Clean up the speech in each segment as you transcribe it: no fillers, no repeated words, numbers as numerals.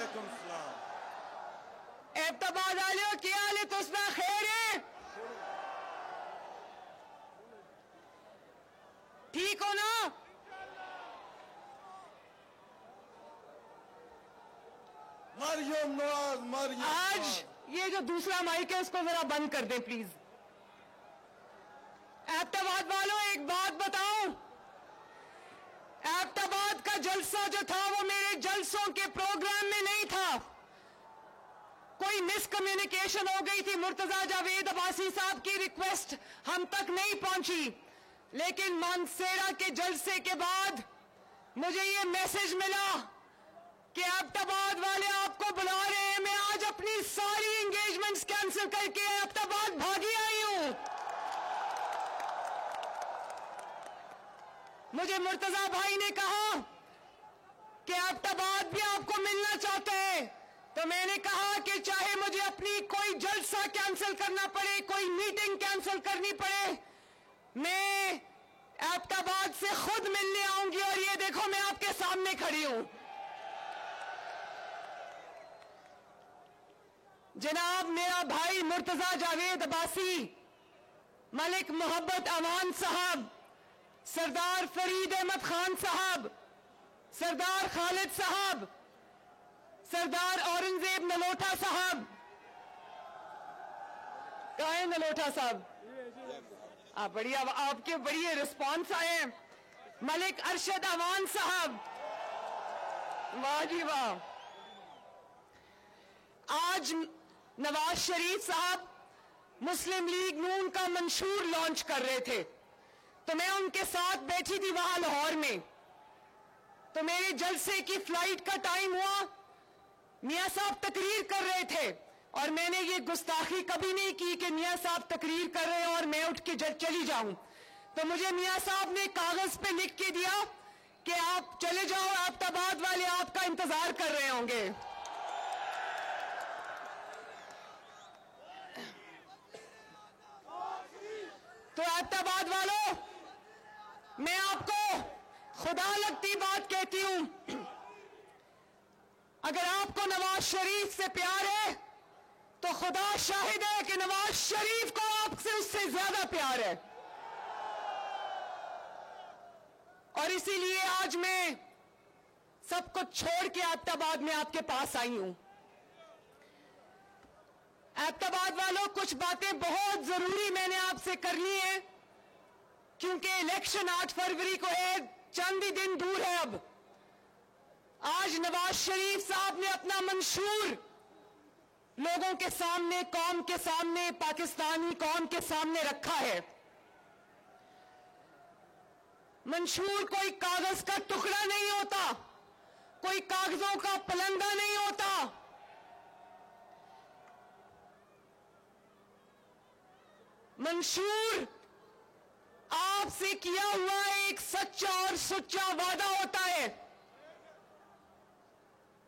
वालेकुम सलाम। एबटाबाद वालियों क्या हाल है? तुसना खैर है? ठीक हो ना? मरियम नवाज, मरियम आज नवाज। ये जो दूसरा माइक है उसको जरा बंद कर दें प्लीज। एबटाबाद वालों एक बात बताऊं, एबटाबाद का जलसा जो था वो मेरे जलसों के प्रोग्राम में नहीं था। कोई मिसकम्युनिकेशन हो गई थी, मुर्तजा जावेद अब्बासी साहब की रिक्वेस्ट हम तक नहीं पहुंची, लेकिन मानसेरा के जलसे के बाद मुझे ये मैसेज मिला कि एबटाबाद वाले आपको बुला रहे हैं। मैं आज अपनी सारी एंगेजमेंट्स कैंसिल करके एबटाबाद भागी आई हूं। मुझे मुर्तजा भाई ने कहा कि एबटाबाद भी आपको मिलना चाहते हैं, तो मैंने कहा कि चाहे मुझे अपनी कोई जलसा कैंसिल करना पड़े, कोई मीटिंग कैंसिल करनी पड़े, मैं एबटाबाद से खुद मिलने आऊंगी। और ये देखो मैं आपके सामने खड़ी हूं। जनाब मेरा भाई मुर्तजा जावेद अब्बासी, मलिक मोहब्बत अमान साहब, सरदार फरीद अहमद खान साहब, सरदार खालिद साहब, सरदार औरंगजेब नलोटा साहब, कहाँ है नलोटा साहब? आप बढ़िया, आपके बढ़िया रिस्पॉन्स आए हैं। मलिक अरशद अमान साहब, वाह जी वाह। आज नवाज शरीफ साहब मुस्लिम लीग नून का मंशूर लॉन्च कर रहे थे, तो मैं उनके साथ बैठी थी वहां लाहौर में। तो मेरे जलसे की फ्लाइट का टाइम हुआ, मियां साहब तकरीर कर रहे थे, और मैंने ये गुस्ताखी कभी नहीं की कि मियां साहब तकरीर कर रहे हैं और मैं उठ के चली जाऊं। तो मुझे मियां साहब ने कागज पे लिख के दिया कि आप चले जाओ, एबटाबाद वाले आपका इंतजार कर रहे होंगे। तो एबटाबाद वालों, मैं आपको खुदा लगती बात कहती हूं, अगर आपको नवाज शरीफ से प्यार है तो खुदा शाहिद है कि नवाज शरीफ को आपसे उससे ज्यादा प्यार है। और इसीलिए आज मैं सब कुछ छोड़ के एबटाबाद में आपके पास आई हूं। एबटाबाद वालों, कुछ बातें बहुत जरूरी मैंने आपसे करनी है, क्योंकि इलेक्शन 8 फरवरी को है, चंद ही दिन दूर है। अब आज नवाज शरीफ साहब ने अपना मंशूर लोगों के सामने, कौम के सामने, पाकिस्तानी कौम के सामने रखा है। मंशूर कोई कागज का टुकड़ा नहीं होता, कोई कागजों का पलंदा नहीं होता। मंशूर आपसे किया हुआ एक सच्चा और सुच्चा वादा होता है।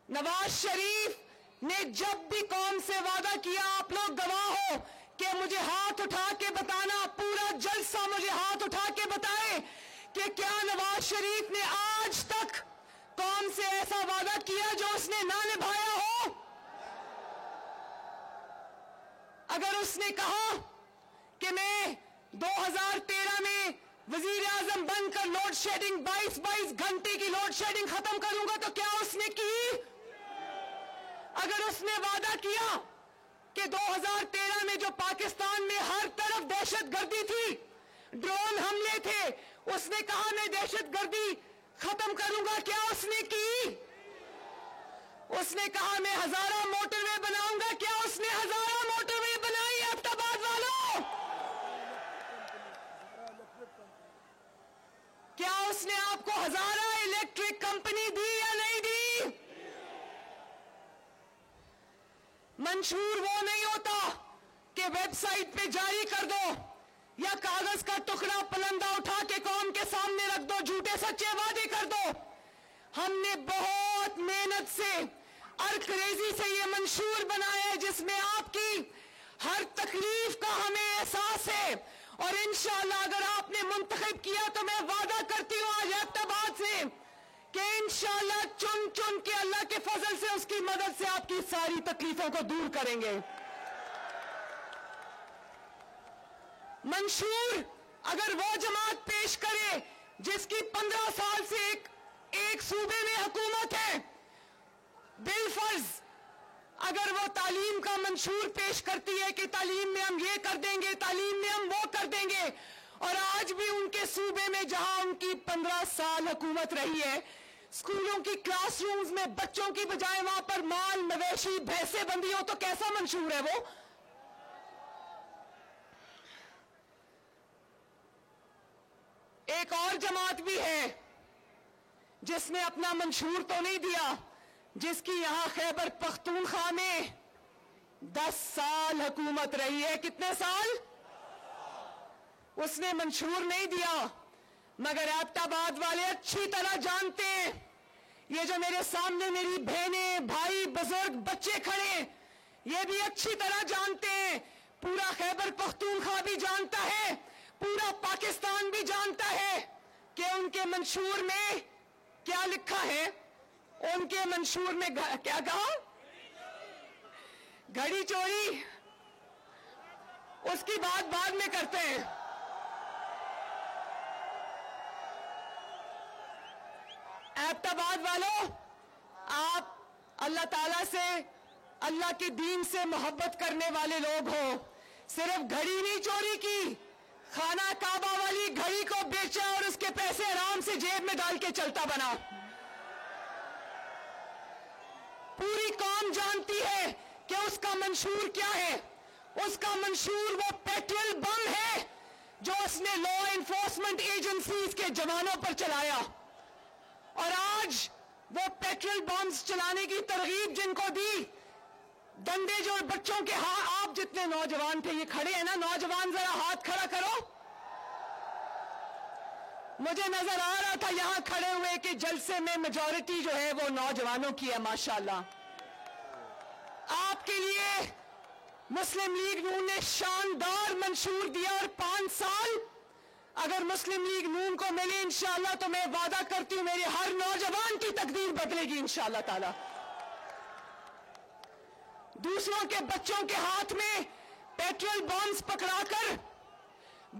नवाज शरीफ ने जब भी कौम से वादा किया, आप लोग गवाह हो, कि मुझे हाथ उठा के बताना, पूरा जलसा मुझे हाथ उठा के बताए कि क्या नवाज शरीफ ने आज तक कौम से ऐसा वादा किया जो उसने ना निभाया हो। अगर उसने कहा कि मैं 2013 में वजीर आजम बनकर लोड शेडिंग 22 घंटे की लोड शेडिंग खत्म करूंगा, तो क्या उसने की? अगर उसने वादा किया कि 2013 में जो पाकिस्तान में हर तरफ दहशतगर्दी थी, ड्रोन हमले थे, उसने कहा मैं दहशतगर्दी खत्म करूंगा, क्या उसने की? उसने कहा मैं 1000 मोटरवे बनाऊंगा, क्या उसने 1000 मोटरवे बनाई? एबटाबाद वालों, क्या उसने आपको 1000 इलेक्ट्रिक कंपनी दी या नहीं दी? मंशूर वो नहीं होता कि वेबसाइट पे जारी कर दो या कागज का टुकड़ा पलंदा उठा के कौम के सामने रख दो, झूठे सच्चे वादे कर दो। हमने बहुत मेहनत से, अरकरेजी से ये मंशूर बनाया है, जिसमें आपकी हर तकलीफ का हमें एहसास है। और इंशाअल्लाह अगर आपने मुंतखब किया तो मैं वादा करती हूं आज एबटाबाद से कि इंशाअल्लाह चुन चुन के अल्लाह के फजल से اس کی مدد سے آپ کی ساری تکلیفوں کو دور کریں گے. منشور اگر وہ جماعت پیش کرے جس کی 15 سال سے ایک صوبے میں حکومت ہے، بالفرض اگر وہ تعلیم کا منشور پیش کرتی ہے کہ تعلیم میں ہم یہ کر دیں گے، تعلیم میں ہم وہ کر دیں گے، اور آج بھی ان کے صوبے میں جہاں ان کی 15 سال حکومت رہی ہے، اسکولوں کی کلاس رومز میں بچوں کی بجائے وہاں پر مال مویشی بھینسیں بندھی ہو، تو کیسا منشور ہے وہ؟ ایک اور جماعت بھی ہے جس نے اپنا منشور تو نہیں دیا، جس کی یہاں خیبر پختونخوا میں 10 سال حکومت رہی ہے. کتنے سال؟ اس نے منشور نہیں دیا، مگر ایبٹ آباد والے اچھی طرح جانتے ہیں. یہ جو میرے سامنے میری بہنیں، بھائی، بزرگ، بچے کھڑے ہیں، یہ بھی اچھی طرح جانتے ہیں، پورا خیبر پختونخوا بھی جانتا ہے، پورا پاکستان بھی جانتا ہے کہ ان کے منشور میں کیا لکھا ہے. ان کے منشور میں کیا کہا؟ گھڑی چوری. اس کی بات بعد میں کرتے ہیں. ایبٹ آباد والوں، آپ اللہ تعالیٰ سے، اللہ کے دین سے محبت کرنے والے لوگ ہو. صرف گھڑی نہیں چوری کی، خانہ کعبہ والی گھڑی کو بیچا اور اس کے پیسے آرام سے جیب میں ڈال کے چلتا بنا. پوری قوم جانتی ہے کہ اس کا منشور کیا ہے. اس کا منشور وہ پیٹرول بم ہے جو اس نے لا انفورسمنٹ ایجنسیز کے جوانوں پر چلایا، اور آج وہ پیٹرول بمز چلانے کی ترغیب جن کو دی، ڈنڈے جو بچوں کے آپ جتنے نوجوان تھے، یہ کھڑے ہیں نا نوجوان، ذرا ہاتھ کھڑا کرو. مجھے نظر آ رہا تھا یہاں کھڑے ہوئے کہ جلسے میں میجورٹی جو ہے وہ نوجوانوں کی ہے. ماشاءاللہ آپ کے لیے مسلم لیگ نون نے شاندار منشور دیا، اور 5 سال اگر مسلم لیگ نون کو ملے انشاءاللہ تو میں وعدہ کرتی ہوں میرے ہر نوجوان کی تقدیر بدلے گی انشاءاللہ تعالی. دوسروں کے بچوں کے ہاتھ میں پیٹرول بمز پکڑا کر،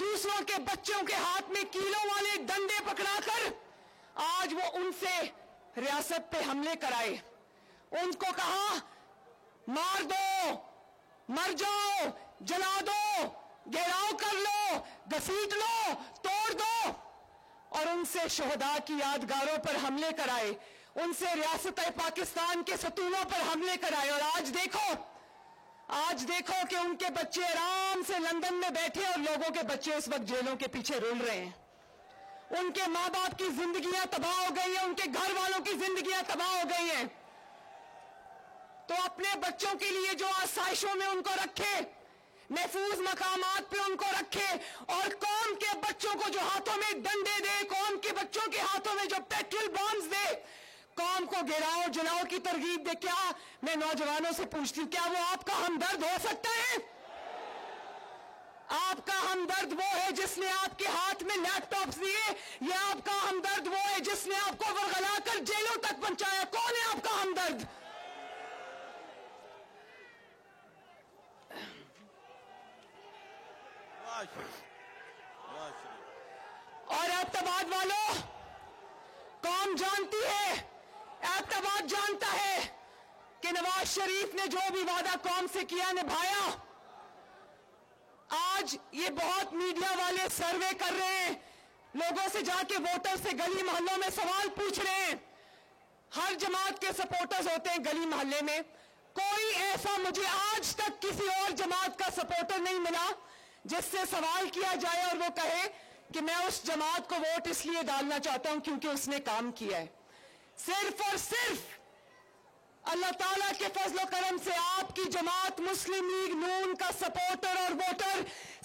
دوسروں کے بچوں کے ہاتھ میں کیلوں والے ڈنڈے پکڑا کر آج وہ ان سے ریاست پہ حملے کرائے. ان کو کہا مار دو، مر جاؤ، جلا دو، گھیراؤ کر لو، گھسیٹ لو، توڑ دو، اور ان سے شہداء کی یادگاروں پر حملے کرائے، ان سے ریاست پاکستان کے ستونوں پر حملے کرائے. اور آج دیکھو کہ ان کے بچے آرام سے لندن میں بیٹھے اور لوگوں کے بچے اس وقت جیلوں کے پیچھے رول رہے ہیں. ان کے ماں باپ کی زندگیاں تباہ ہو گئی ہیں، ان کے گھر والوں کی زندگیاں تباہ ہو گئی ہیں. تو اپنے بچوں کے لیے جو آسائشوں میں ان کو رکھے، محفوظ مقامات پہ ان کو رکھے، اور قوم کے بچوں کو جو ہاتھوں میں ڈنڈے دے، قوم کے بچوں کے ہاتھوں میں جو پیٹرول بمز دے، قوم کو گراؤ جلاؤ کی ترغیب دے. کیا میں نوجوانوں سے پوچھتی ہوں، کیا وہ آپ کا ہمدرد ہو سکتا ہے؟ آپ کا ہمدرد وہ ہے جس نے آپ کے ہاتھ میں لیپ ٹاپس دیے، یا آپ کا ہمدرد وہ ہے جس نے آپ کو ورغلا کر جیلوں تک پہنچایا؟ کون ہے آپ کا ہمدرد؟ اور ایبٹ آباد والوں، قوم جانتی ہے، ایبٹ آباد جانتا ہے کہ نواز شریف نے جو بھی وعدہ قوم سے کیا نبھایا. آج یہ بہت میڈیا والے سروے کر رہے ہیں، لوگوں سے جا کے ووٹر سے گلی محلوں میں سوال پوچھ رہے ہیں. ہر جماعت کے سپورٹرز ہوتے ہیں گلی محلے میں، کوئی ایسا مجھے آج تک کسی اور جماعت کا سپورٹر نہیں ملا جس سے سوال کیا جائے اور وہ کہے کہ میں اس جماعت کو ووٹ اس لیے ڈالنا چاہتا ہوں کیونکہ اس نے کام کیا ہے. صرف اور صرف اللہ تعالیٰ کے فضل و کرم سے آپ کی جماعت مسلم لیگ نون کا سپورٹر اور ووٹر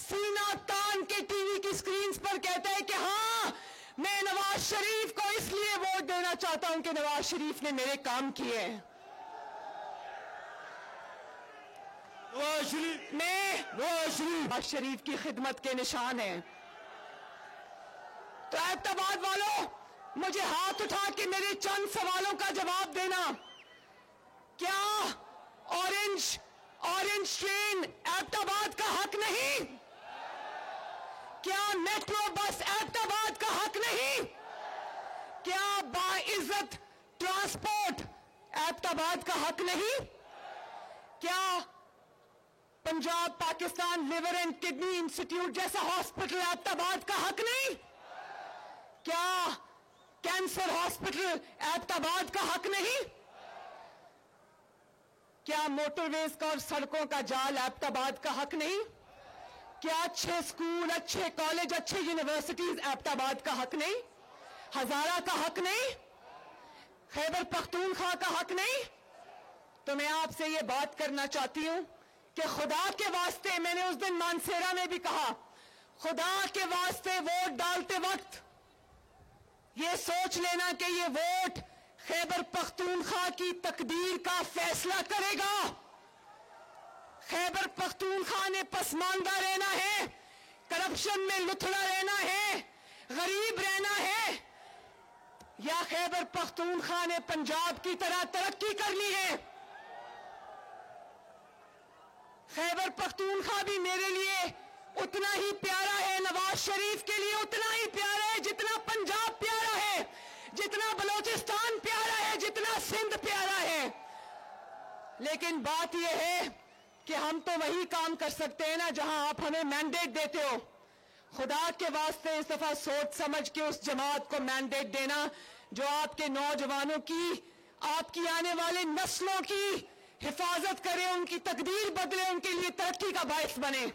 سینہ تان کے ٹی وی کی سکرینز پر کہتا ہے کہ ہاں میں نواز شریف کو اس لیے ووٹ دینا چاہتا ہوں کہ نواز شریف نے میرے کام کیے ہیں. نواز شریف کی خدمت کے نشان ہیں. تو ایبٹ آباد والوں، مجھے ہاتھ اٹھا کے میرے چند سوالوں کا جواب دینا. मेट्रो बस एबटाबाद का हक नहीं? क्या बाइज्जत ट्रांसपोर्ट एबटाबाद का हक नहीं? क्या Punjab Pakistan liver and kidney institute जैसा हॉस्पिटल एबटाबाद का हक नहीं? क्या कैंसर हॉस्पिटल एबटाबाद का हक नहीं? क्या मोटरवेज का और सड़कों का जाल एबटाबाद का हक नहीं? क्या अच्छे स्कूल, अच्छे कॉलेज, अच्छे यूनिवर्सिटीज एबटाबाद का हक नहीं? हजारा का हक नहीं? खैबर पख्तूनख्वा का हक नहीं? तो मैं आपसे ये बात करना चाहती हूं कि खुदा के वास्ते, मैंने उस दिन मानसेरा में भी कहा, खुदा के वास्ते वोट डालते वक्त ये सोच लेना कि ये वोट खैबर पख्तूनख्वा की तकदीर का फैसला करेगा। खैबर पख्तूनख्वा ने पसमानदा रहना है, करप्शन में लुथड़ा रहना है, गरीब रहना है, या खैबर पख्तूनख्वा ने पंजाब की तरह तरक्की करनी है। खैबर पख्तूनख्वा भी मेरे लिए उतना ही प्यारा है, नवाज शरीफ के लिए उतना ही प्यारा है जितना पंजाब प्यारा है, जितना बलोचिस्तान प्यारा है, जितना सिंध प्यारा है। लेकिन बात यह है कि हम तो वही काम कर सकते हैं ना जहां आप हमें मैंडेट देते हो। खुदा के वास्ते इस दफा सोच समझ के उस जमात को मैंडेट देना जो आपके नौजवानों की, आपकी आने वाले नस्लों की हिफाजत करे, उनकी तकदीर बदले, उनके लिए तरक्की का बायस बने।